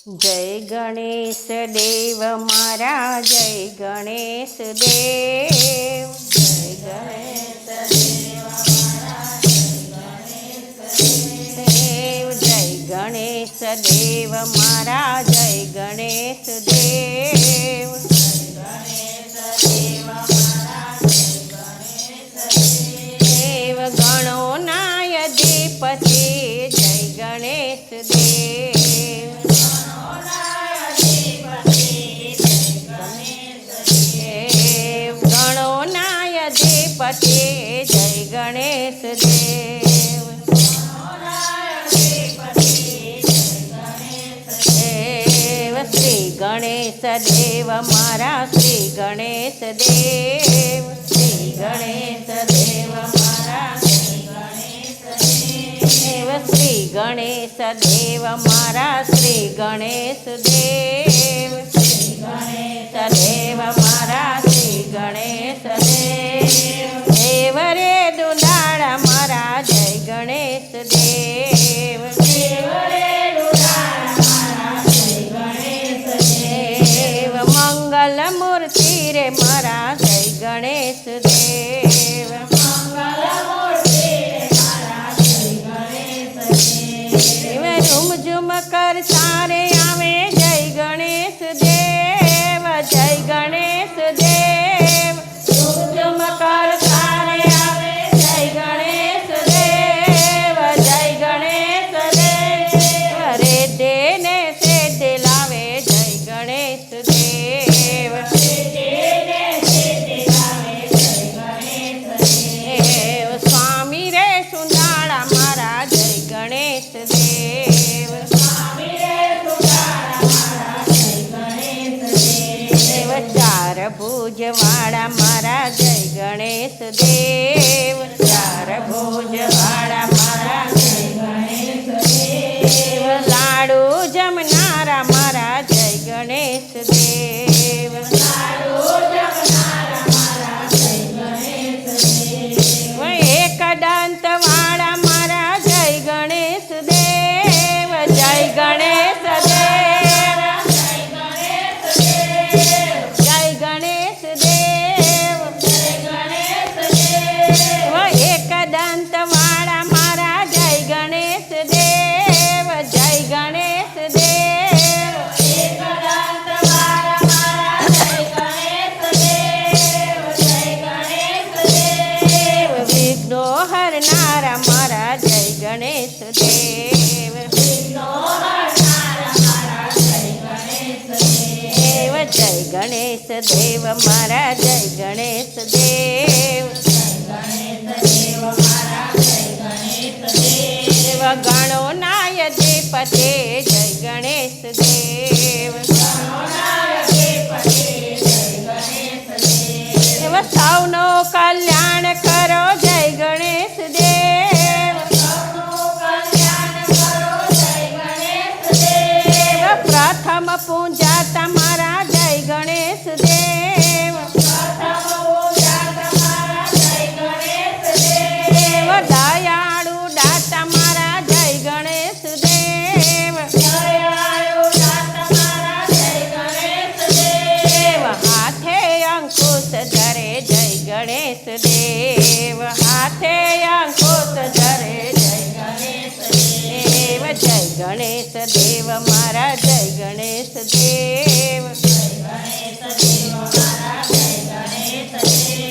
जय गणेश देव मारा जय गणेश देव। जय गणेश देव मारा जय गणेश देव मारा जय गणेश देव। देव गणो नाय दीपति जय गणेश देव। पति जय गणेश देव। देव श्री गणेश देव मारा श्री गणेश देव। श्री गणेश देव मारा श्री गणेश देव। श्री गणेश देव मारा श्री गणेश देव। श्री गणेश देव मारा श्री गणेश देव। देव रे दुलाड़ा मारा जय गणेश देव। देव रे दुलाड़ा मारा जय गणेश देव। मंगल मूर्ति रे मारा जय गणेश देव। मंगल मूर्ति रे मारा जय गणेश देव। झुम झुम कर सारे आवे जय गणेश देव। जय गणेश देव। झुम झुम कर भुज वाड़ा मारा जय गणेश देव। चार भुज वाड़ा मारा जय गणेश देव। लाडू जमनारा मारा जय गणेश देव। लाडू जमनारा मारा जय गणेश देव। एक दंत वाड़ा मारा जय गणेश देव। जय गणेश देव। हरनारा मारा जय गणेश देव। जय गणेश देव मारा जय गणेश देव। देव गणो नाय दीपते जय गणेश देव। देव सौनो कल्याण करो जय गणेश देव। प्रथम पूजा तमारा जय गणेश देव। देव दयाळु दाता मारा जय गणेश देव। देव हाथे अंकुश धरे जय गणेश देव। हाथे अंकुश धरे जय गणेश देव। जय गणेश देव मारा जय गणेश देव।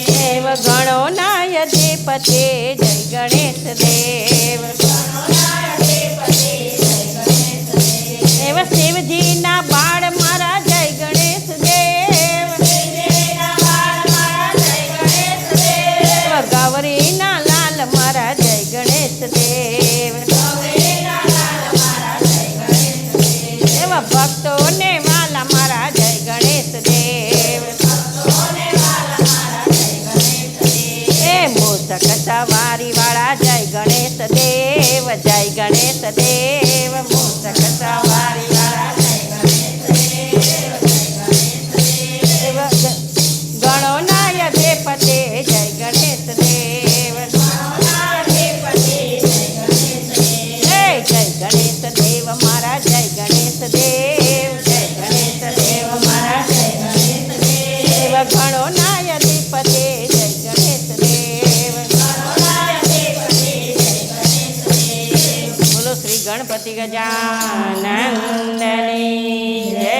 देव गणो नाय दीपते जय गणेश देव। देव शिवजी ना बाळ मारा जय गणेश देव। गौरी ना लाल मारा जय गणेश देव। देव भक्तों ने वाला मारा जय गणेश देव। मूसक सवारी वाला जय गणेश देव। ગણોનાય અધિપતે જય ગણેશ દેવ બોલો શ્રી ગણપતિ ગજાનંદની જય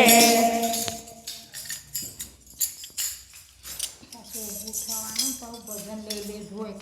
ભજન લઈ લે જોઈ